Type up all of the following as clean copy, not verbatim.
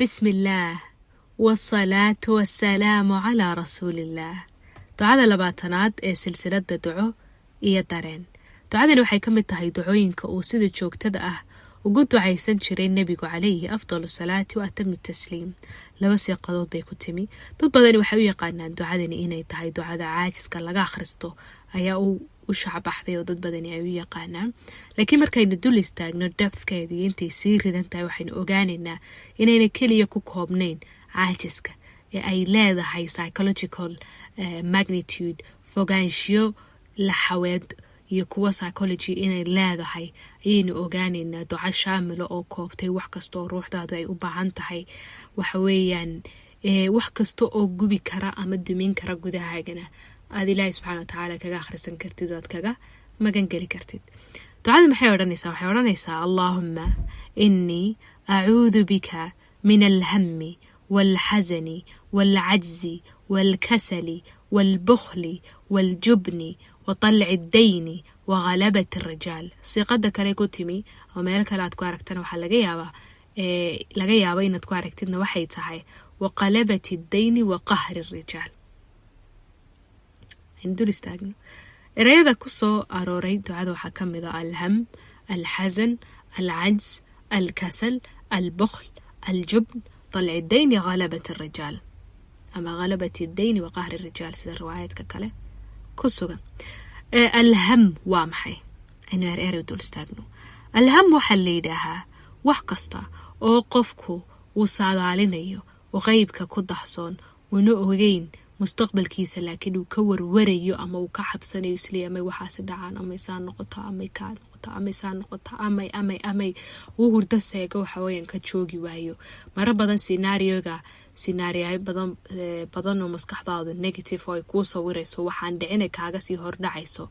بسم الله والصلاة والسلام على رسول الله. ducada labaatanaad ee silsilada duco iyo dareen. ducadani waxay ka mid tahay ducooyinka uu sida joogtada ah ugu ducaysan jiray nebigu calayhi afdalu salaati wa atami tasliim. laba siiqadood bay ku timi. dad badan waxay u yaqaanaan ducadani inay tahay ducada caajiska laga akhristo ayaa u shacbaxday oo dad badan ay u yaqaanaan. laakiin markaynu dul istaagno depthkeeda iyo intay sii ridan tahay waxaynu ogaanaynaa inayna keliya ku koobnayn caajiska ee ay leedahay psychological magnitude, fogaanshiyo laxaweed iyo kuwa psychology inay leedahay ayaynu ogaanaynaa duco shaamilo oo koobtay wax kasta oo ruuxdaadu ay u baahan tahay. waxa weeyaan wax kasta oo gubi kara ama dumin kara gudahaagana aad ilaahay subxaana watacaala kaga akhrisan kartid oo aad kaga magan geli kartid. ducada maxay odhanaysaa allaahumma innii acuudu bika min alhammi والحزن والعجز والكسل والبخل والجبن وطلع الدين وغلبة الرجال. siiqada kale ku timi oo meel kale aad ku aragtana waxaa laga yaabaa inaad ku aragtidna waxay tahay وغلبة الدين وقهر الرجال. indul istaagno erayada ku soo arooray ducada waxaa ka mid ah alham, alxasan, alcajz, alkasal, albukhl, aljubn, طلع الدين غلبة الرجال أما غلبة الدين وقهر الرجال سيدا روايات ككله كسوغا. الهم وامحي إنو يردو الاستاقنو الهم وحليدها وحكستا وقفكو وصادالينيو وغيبك كدحصون ونؤغين مستقبل كيسا لكن وكور وريو أما وكحبساني يسلي أما وحاسد عان أما يسان نقطة أما يكاد ama isaan noqota amay uu hurda seego waxaweyaan ka joogi waayo. mara badan scenario badan oo maskaxdaadu negative oo ay kuu sawirayso waxaan dhicina kaaga sii hordhacayso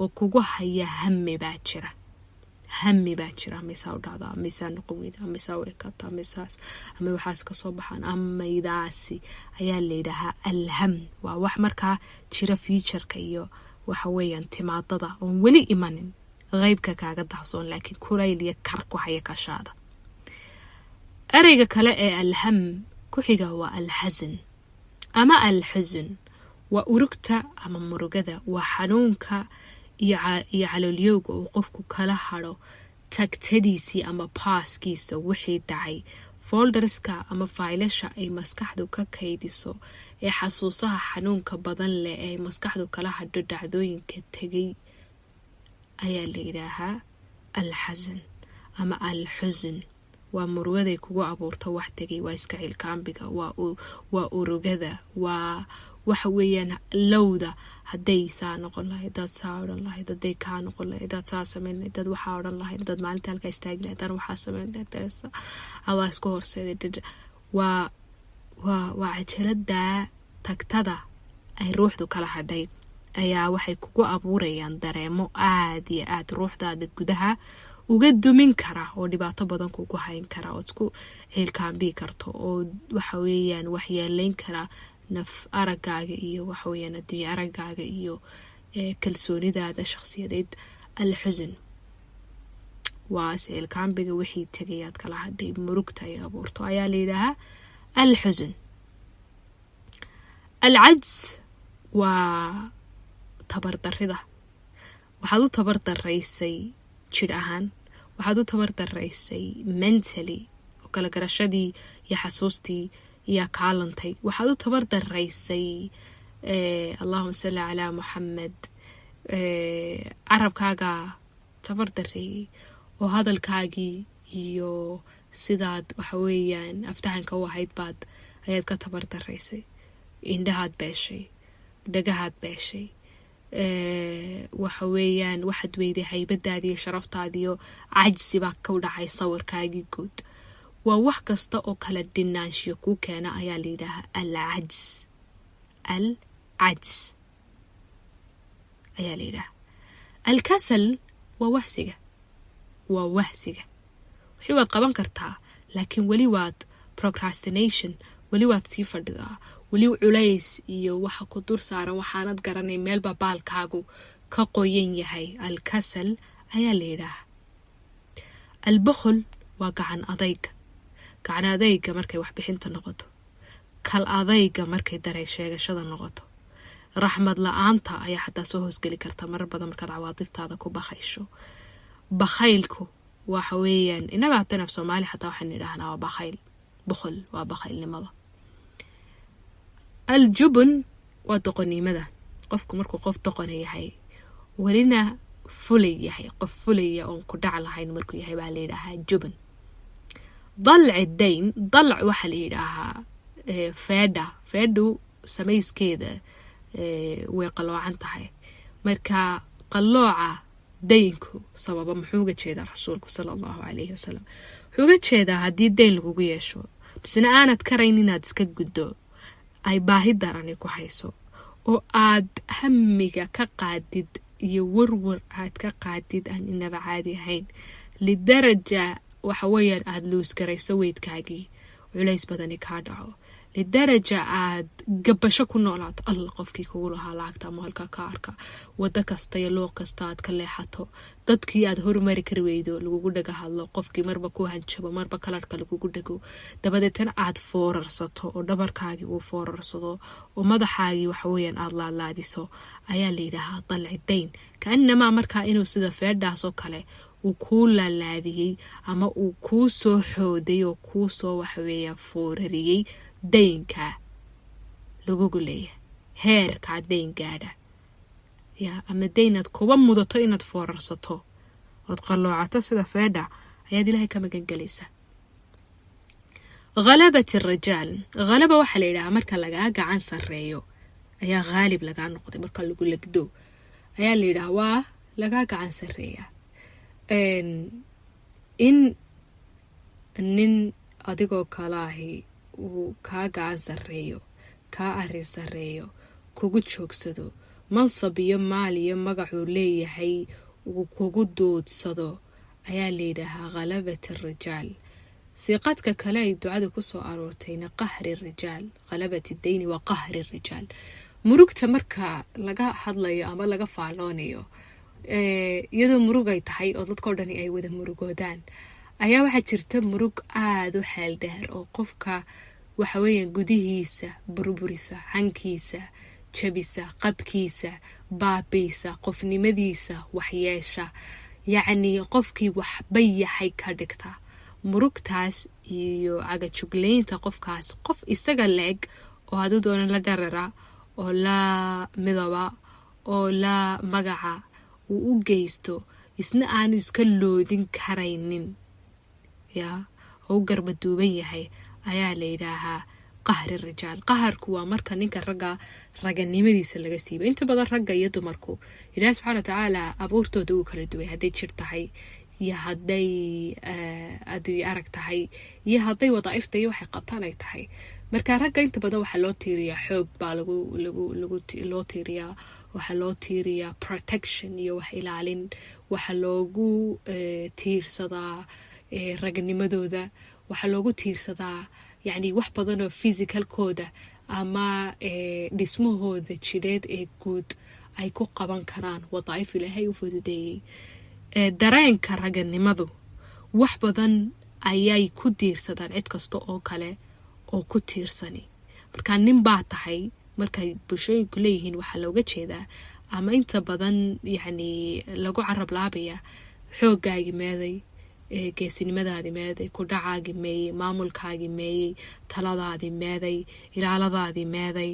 oo kugu haya hammi baa jira ama isaa u dhacda ama isaa noqon weyda ama isaa u ekata ama isaas ama waxaas ka soo baxaan amaydaasi ayaa layidhahaa alham. waa wax markaa jira futureka iyo waxaweyaan timaadada oon weli imanin qaybka kaaga dahsoon laakiin kulayl iyo kar ku haya kashaada. ereyga kale ee alham ku xiga waa alxasan ama alxuzn. waa urugta ama murugada, waa xanuunka iyo caloolyowga uu qofku kala haro tagtadiisii ama paaskiisa wixii dhacay. folderska ama faylasha ay maskaxdu ka kaydiso ee xasuusaha xanuunka badan leh ee maskaxdu kala hadho dhacdooyinka tegay ayaa la yidhaahaa alxasan ama alxuzn. waa murugaday kugu abuurta wax tegay, waa iska cilkaambiga, waa urugada, waa waxa weeyaan lowda. hadday saa noqon lahayd, dad saa odhan lahayd, hadday kaa noqon lahayd, dad saa samayn lahayd, dad waxaa odhan lahayd, dad maalinta halkaa istaagi lahayd, dan waxaa samayn lahayd, adaa isku horseeday. waa cajalada tagtada ay ruuxdu kala hadhay ayaa waxay kugu abuurayaan dareemo aad iyo aad ruuxdaada gudaha uga dumin kara oo dhibaato badan kugu hayn kara oo isku hilkaambii karto oo waxa weeyaan waxyeelayn kara naf aragaaga iyo waxa weeyaan adduunye aragaaga iyo kalsoonidaada shakhsiyadeed. alxuzn waa hilkaambiga wixii tagayaad kala hadhay murugta ay abuurto ayaa la yidhaahaa alxuzn. alcajz waa tabardarida. waxaad u tabardaraysay jir ahaan, waxaad u tabardaraysay mentally oo kala garashadii iyo xasuustii iyo kaalantay. waxaad u tabardaraysay allahuma salli calaa muxamed carabkaaga tabardareeyay oo hadalkaagii iyo sidaad waxa weeyaan aftahanka u ahayd ayaad ka tabardaraysay. indhahaad beeshay, dhagahaad beeshay, waxa weeyaan waxaad weyday haybadaadii iyo sharaftaadiiyo cajsibaa ka dhacay sawirkaagii guud. waa wax kasta oo kala dhinaanshiyo kuu keena ayaa la yidhaahaa alcajz ayaa la yidhaha. alkasal waa wahsiga wixii waad qaban kartaa laakiin weli waad procrastination, weli waad sii fadhidaa, weli culays iyo waxa ku dur saaran waxaanad garanay meelba baalkaagu ka qoyan yahay. alkasal ayaa la yidhaaha. albukhl waa gacan adayg gacan adayga markay wax bixinta noqoto kal adayga markay daray sheegashada noqoto raxmad la'aanta ayaa xataa soo hoosgeli karta marar badan markaad cawaatiftaada ku bakhaysho bakhaylku waxa weeyaan inaga haddana af Soomaali xataa waxaan idhaahnaa waa bakhayl bukhul waa bakhaylnimada aljubn waa doqonnimada qofku markuu qof doqon yahay walina fulay yahay qof fulaya oo ku dhac lahayn markuu yahay baa la yiraahdaa jubn dalc dayn dalc waxa la yiraahdaa feedhu samayskeeda way qaloocan tahay marka qalooca daynku sababa muxuu uga jeedaa rasuulku sallallahu alayhi wasallam wuxuu uga jeedaa haddii dayn lagugu yeesho bisna aanad karayn inaad iska guddo ay baahi darani ku hayso oo aad hamiga ka qaadid iyo warwar aad ka qaadid aan inaba caadi ahayn lidaraja waxa weeyaan aad luus garayso weydkaagii culays badani ka dhaco lidaraja aad gabasho ku noolaato alla qofkii kugu lahaa lacagta ama halka ka arka wada kasta iyo loo kasta aad ka leexato dadkii aad horumari kari weydo lagugu dhaga hadlo qofkii marba ku hanjabo marba kalarka lagugu dhago dabadeetana aad foorarsato oo dhabarkaagii uu foorarsado oo madaxaagii waxa weeyaan aad laalaadiso ayaa la yidhaahaa dalci dayn kaanama markaa inuu sida feedhaas oo kale uu kuu laalaadiyey ama uu kuu soo xooday oo kuu soo waxa weeyaan foorariyey daynka lagugu leeyahay heerkaa dayn gaadha ama daynaad kuba mudato inaad foorarsato ood qaloocato sida feedha ayaad ilaahay ka magan gelaysaa غلبة الرجال غلبة waxa la yiraahdaa marka laga gacan sareeyo ayaa غالب laga noqday marka lagu legdo ayaa la yiraahdaa waa laga gacan sareeya in nin adigoo kalaahi uu ka gacan sareeyo ka arrin sareeyo kugu joogsado mansab iyo maal iyo magacuu leeyahay uu kugu doodsado ayaa la yiraahdaa غلبة الرجال سيقتك كلاي دعاء كسو أروتين قهر الرجال غلبة الدين وقهر الرجال مروق مركا لغا حدلي أما لغا فعلونيو يدو مروق أي تحي أو ضد كورداني أي وده مروقودان أيا واحد جرتا مروق آدو حال دهر أو قفكا وحويا قديهيسا بربوريسا حنكيسا جبيسا قبكيسا بابيسا قفني مديسا وحياشا يعني قفكي وحبيا حي كاردكتا murugtaas iyo cagajugleynta qofkaas qof isaga leeg oo haduu doono la dharara oo la midaba oo la magaca uu u geysto isna aanu iska loodin karaynin oo garba duuban yahay ayaa la yiraahaa qahri rijaal qaharku waa marka ninka raganimadiisa laga siibo inta badan ragga iyo dumarku Ilaahay subhanahu wa ta'ala abuurtooda uu kala duway haday jir tahay iyo haday adii arag tahay iyo haday wadaa'ifta iyo waxay qabtaan ay tahay marka ragga inta badan waxa loo tiiriyaa xoog baa loo tiiriyaa waxa loo tiiriyaa protection iyo wax ilaalin waxa loogu tiirsadaa ragnimadooda waxa loogu tiirsadaa yani wax badan oo physical kooda ama dhismahooda jireed ee guud ay ku qaban karaan wadaa'if Ilaahay u fududeeyay dareenka raganimadu wax badan ayay ku diirsadaan cid kasta oo kale oo ku tiirsani marka nin baa tahay markay bulshooyinku leeyihiin waxa looga jeedaa ama inta badan yani lagu carab laabaya xooggaagi meeday geesinimadaadi meeday ku dhacaagi meeyay maamulkaagi meeyay taladaadi meeday ilaaladaadi meeday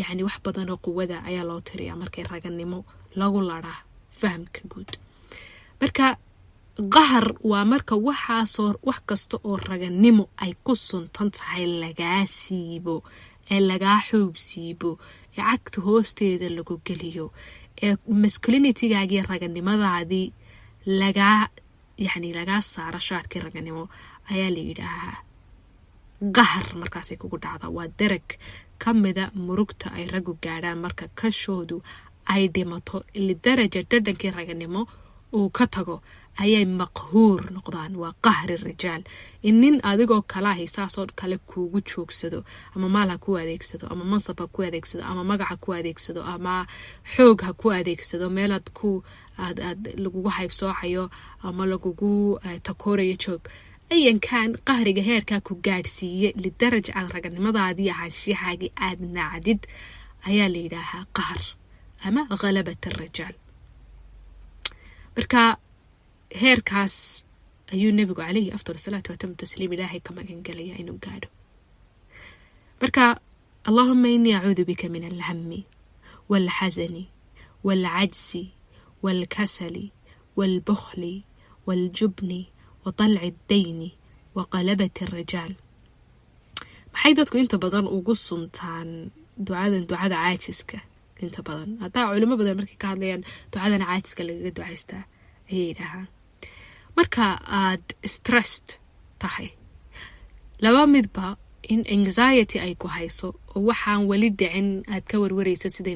yani wax badan oo quwada ayaa loo tiriyaa markay raganimo lagu laraa fahamka guud marka qahar waa marka wax kasta oo raganimo ay ku suntan tahay laga siibo ee laga xoobsiibo ee cagta hoosteeda lagu geliyo ee masculinity-gaagi raganimadaadi laga saaro shaarkii raganimo ayaa la yidhaahaa qahar markaasay kugu dhacda waa darag kamida murugta ay ragu gaadhaan marka kashoodu ay dhimato lidaraja dhadhankii raganimo uu ka tago ayay maqhuur noqdaan waa qahri rijaal inin adigoo kala haysaasoo kale kuugu joogsado ama maal ha ku adeegsado ama mansab ha ku adeegsado ama magac ha ku adeegsado ama xoog ha ku adeegsado meelaad ku aad lagugu haybsoocayo ama lagugu takoorayo joog أيا كان قهرك هيركا كوغارسية لدرجة على رقنمضة دي عاشيحاقي آد نعدد أيا ليلها قهر أما غلبة الرجال بركا هيركاس أيو النبي عليه أفضل الصلاة وتم تسليم إلهي كما كان قال يا إنو قادو بركا اللهم إني أعوذ بك من الهم والحزن والعجز والكسل والبخل والجبن وطلع الدين وقلبة الرجال maxay dadku inta badan ugu suntaan ducada caajiska inta badan hadaa culimo badan markay ka hadlayaan ducadan caajiska laga ducaystaa ayay dhahaan marka aad stressed tahay laba midba in anxiety ay ku hayso oo waxaan wali dhicin aad ka warwarayso siday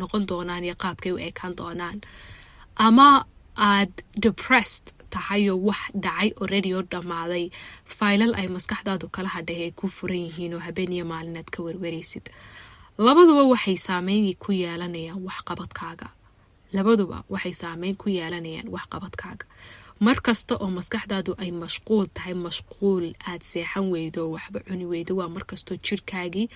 noqon doonaan iyo qaabkay u ekaan doonaan ama aad depressed tahay oo wax dhacay already oo dhamaaday faylal ay maskaxdaadu kala hadhay ay ku furan yihiin oo habeen iyo maalin aad ka warwaraysid labaduba waxay saameyn ku yeelanayaan wax qabadkaaga markasta oo maskaxdaadu ay mashquul tahay mashquul aad seexan weydo waxba cuni weydo waa markastoo jirkaagii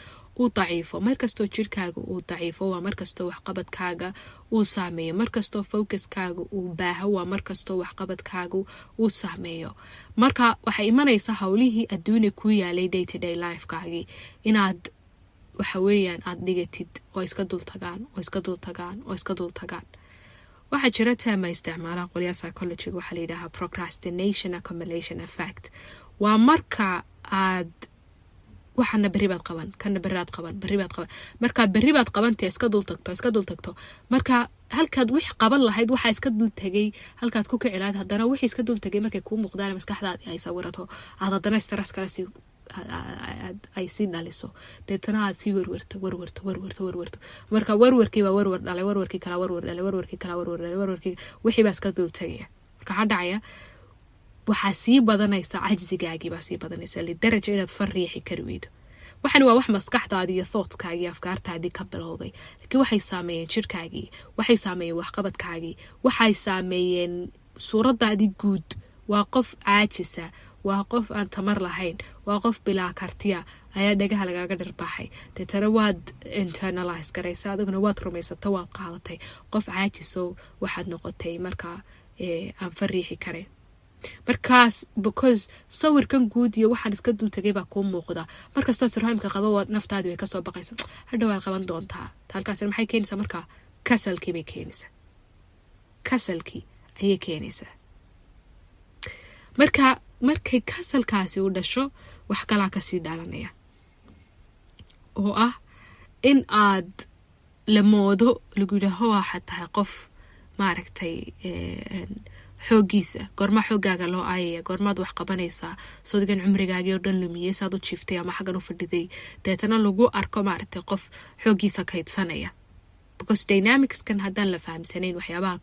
uu daciifo markastoo jirkaaga uu daciifo waa markastoo waxqabadkaaga uu saameeyo markastoo focuskaaga uu baaho waa markastoo waxqabadkaaga uu saameeyo marka waxay imanaysaa hawlihii adduunya ku yaalay day to day lifekaagii inaad waxa weeyaan aad dhigatid oo iska dultagaan waxaa jira taama isticmaalaan qolyaha psychology waxaa la yidhaahaa procrastination accumulation effect waa marka aad waxana berri baad qaban kana berri baad qaban marka berri baad qabantay iska dul tagto marka halkaad wix qaban lahayd waxa iska dul tagay halkaad ku kicilaad hadana wixii iska dul tagay markay ku muuqdaan maskaxdaada ay sawirato aad hadana stress kala si ay si dhaliso deetana aad si warwarto marka warwarkii baa warwar dhalay warwarkii kala warwar dhalay warwarkii wixii baa iska dul tagay marka waxa dhacaya waxaa sii badanaysa cajzigaagii baa sii badanaysa lidaraja inaad fariixi kari weydo waxaan waa wax maskaxdaadii iyo thoughtkaagii iyo afkaartaadii ka bilowday laakiin waxay saameeyeen jirkaagii waxay saameeyeen waxqabadkaagii waxay saameeyeen suuradaadii guud waa qof caajisa waa qof aan tamar lahayn waa qof bilaa kartiya ayaa dhagaha lagaaga dhirbaaxay deetana waad internalize garaysa adiguna waad rumaysata waad qaadatay qof caajiso waxaad noqotay markaa aan fariixi karin markaas because sawirkan guud iyo waxaan iska dul tagay baa kuu muuqda markastoo sirhaamka qaba waad naftaadii way kasoo baqaysa hadhow waad qaban doontaa halkaasina maxay keenaysaa markaa kasalkii ayay keenaysaa markay kasalkaasi u dhasho wax kalaa kasii dhalanaya oo ah in aad la moodo lagu yidhaaho waxaad tahay qof maaragtay xoogiisa goorma xoogaaga loo aayaya goormaad wax qabanaysaa sodigan cumrigaagii oo dhan lumiyey saad u jiiftay ama xaggan u fadhiday deetana lagu arko maaragtay qof xoogiisa kaydsanaya because dynamicskan haddaan la fahamsanayn waxyaabaha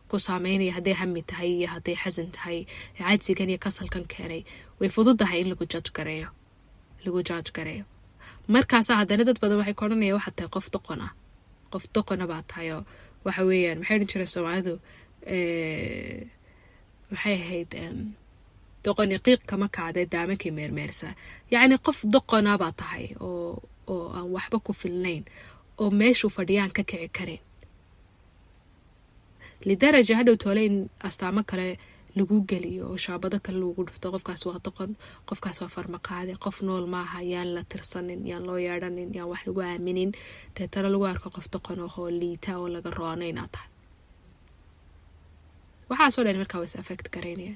ku saameynaya hadday hami tahay iyo hadday xasan tahay cajsigan iyo kasalkan keenay way fududahay in lagu judge gareeyo markaasa haddana dad badan waxay ka odhanaya waxaad tahay qof doqona baa tahay oo waxa weeyaan maxay odhan jiray soomaalidu maxay ahayd doqoni qiiq kama kacday daamankii meermeersa yacni qof doqona baa tahay oo aan waxba ku filnayn oo meeshuu fadhiyaan ka kici karin lidaraja hadhow toole in astaamo kale lagu geliyo oo shaabado kale lagu dhufto qofkaas waa doqon qofkaas waa farmaqaade qof nool maaha yaan la tirsanin yaan loo yeedhanin yaan wax lagu aaminin deetana lagu arko qof doqon oo liita oo laga roona inaad tahay waxaasoo dhan markaa was affect garaynaya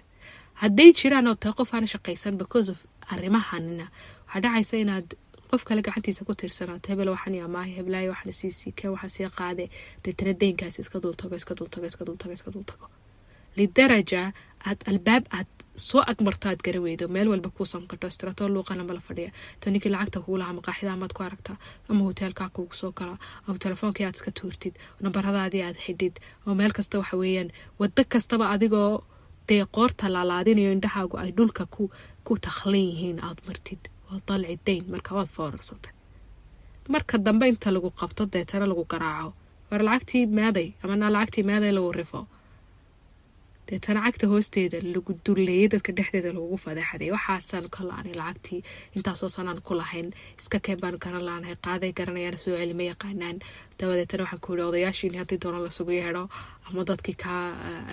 hadday jiraan oo tahay qof aan shaqaysan because of arrimahanina waxaa dhacaysa inaad qof kale gacantiisa ku tiirsanaato hebel waxaan yaa maahay heblaayo waxaan siikee waxaan sii qaade deetana deynkaasi iska dultago lidaraja aad albaab aad soo agmarto aad gara weydo meel walba kuu sanqato istiraatoo luuqana mala fadhiya to ninkii lacagta kugu lahaa maqaaxida amaad ku aragtaa ama hoteelkaa kuugu soo gala ama telefoonkii aad iska tuurtid nambaradaadii aad xidhid ama meel kasta waxa weeyaan wado kastaba adigoo dee qoorta laalaadinayo indhahaagu ay dhulka ku takhlan yihiin aad martid waa dalci dayn marka waad foorarsatay marka dambe inta lagu qabto deetana lagu garaaco war lacagtii meeday ama lacagtii meeday lagu rifo deetana cagta hoosteeda lagu duleeyay dadka dhexdeeda lagu fadeexaday waxaasaan ka la-aanay lacagtii intaasoo sanaan ku lahayn iska keen baan garan la-aanahay qaaday garanayaan soo celima yaqaanaan dabadeetana waxaan ku yidhi odayaashiini haddii doona lasugu yeedho ama dadkii kaa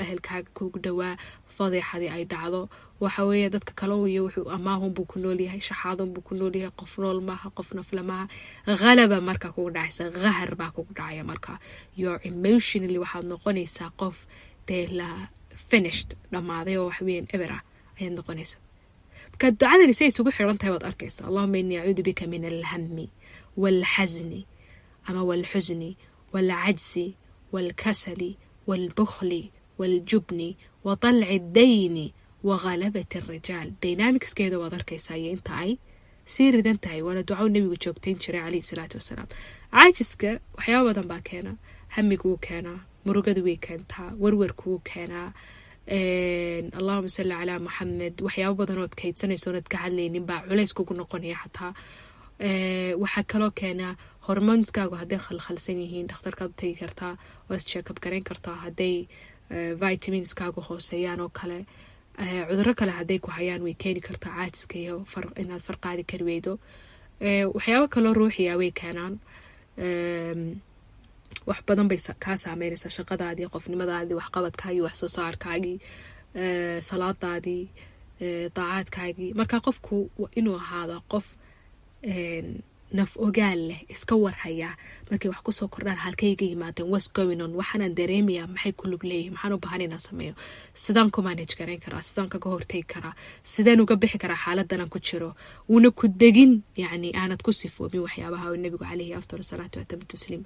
ehelkaaga kugu dhowaa fadeexadii ay dhacdo waxa weeye dadka kale iyo wuxuu amaahunbuu ku noolyahay shaxaadunbuu ku noolyahay qof nool maaha qof nafla maaha qalaba marka kugu dhacaysa qahar baa kugu dhacaya marka your emotionally waxaad noqonaysaa qof dee la finished dhammaaday oo waxweeyaan eber ah ayaad noqonaysaa marka ducadani say isugu xiran tahay waad arkaysaa allahuma innii acuudu bika min alhammi waalxasni ama waalxusni waalcajsi waalkasali waalbukhli waaljubni waطalci dayni waghalabati arijaal dynamicskeeda waad arkaysaa iyo inta ay sii ridan tahay waana duco nebigu joogtayn jiray calayhi salaatu wasalaam caajiska waxyaaba badan baa keena hamiguu keenaa murugadu way keentaa warwarkuu keenaa allahuma salli calaa maxamed waxyaaba badanood kaydsanayso oonad ka hadlaynin baa culays kugu noqonaya xataa waxaa kaloo keenaa hormonskaagu hadday khalkhalsan yihiin dhakhtarkaad u tegi kartaa waa is-check-up garayn kartaa hadday vitaminskaagu hooseeyaan oo kale cuduro kale hadday ku hayaan way keeni kartaa caajiska iyo inaad farqaadi kari weydo waxyaabo kaloo ruuxiya way keenaan wax badan bay kaa saameynaysaa shaqadaadii qofnimadaadii waxqabadkaagii wax soo saarkaagii salaadaadii daacaadkaagii marka qofku inuu ahaado qof naf ogaal leh iska warhaya markay wax kusoo kordhaan halkayga yimaadeen what's going on waxaanaan dareemayaa maxay ku lug leeyihin maxaan u baahan inaan sameeyo sidaan ku manage garayn karaa sidaan kaga hortegi karaa sidaan uga bixi karaa xaaladanaan ku jiro una ku degin yacni aanad ku sifoobin waxyaabaha oo nebigu calayhi afdal salaatu waatamu tasliim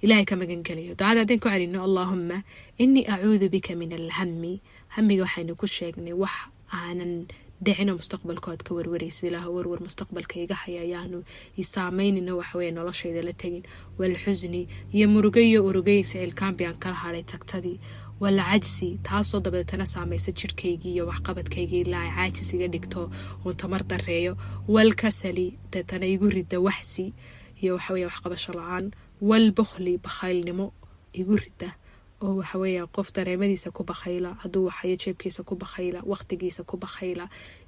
ilaahay ka magan gelayo ducada haddaan ku celino allaahumma innii acuudu bika min alhammi hamiga waxaynu ku sheegnay wax aanan dhicino mustaqbalkood ka warwaraysa ilaah warwar mustaqbalka iga haya ayaanu isaameynina waxaweye noloshayda la tegin waalxusni iyo murugo iyo urugaysa ilkaanbi aan kala hadhay tagtadii waalcajsi taasoo dabadeetana saamaysa jirhkaygii iyo waxqabadkaygii ilaa ay caajis iga dhigto oon tamar dareeyo waalkasali deetana igu rida waxsi iyo waxaweye waxqabasho la-aan waalbukhli bakhaylnimo igu rida oo waxaweeyaan qof dareemadiisa ku bakhayla hadduu waxayo jeebkiisa ku bakhayla waqtigiisa ku bakhayla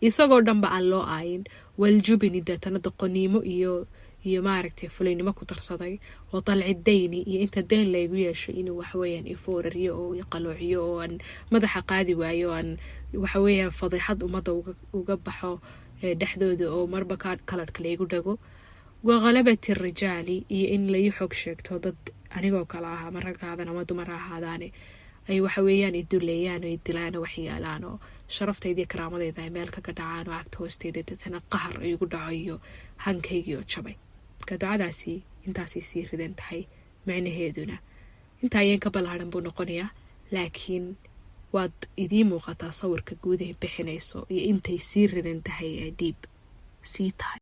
isagoo dhanba aan loo aayin waljubini deetana doqoniimo iyo maaragtay fulaynimo ku darsaday oo dalci dayni iyo inta dayn laygu yeesho inuu waxaweeyaan ifoorariyo oo iqaloociyo oo aan madaxa qaadi waayo oo aan waxaweeyaan fadiixad ummadda uga baxo dhexdooda oo marba kalarhka laygu dhago waghalabati rijaali iyo in lai xoog sheegto dad anigoo kale ahaa ma ragaadan ama dumar ahaadaane ay waxaweeyaan iduleeyaan oo idilaan oo waxyaalaan oo sharaftaydiiyo karaamadeyda ay meel kaga dhacaan oo cagta hoosteeda deetana qahar ay igu dhaco iyo hankaygii oo jabay marka ducadaasi intaasay sii ridan tahay macnaheeduna inta ayeen ka ballaaran buu noqonayaa laakiin waad idiin muuqataa sawirka guudahay bixinayso iyo intay sii ridan tahay ee dhiib sii tahay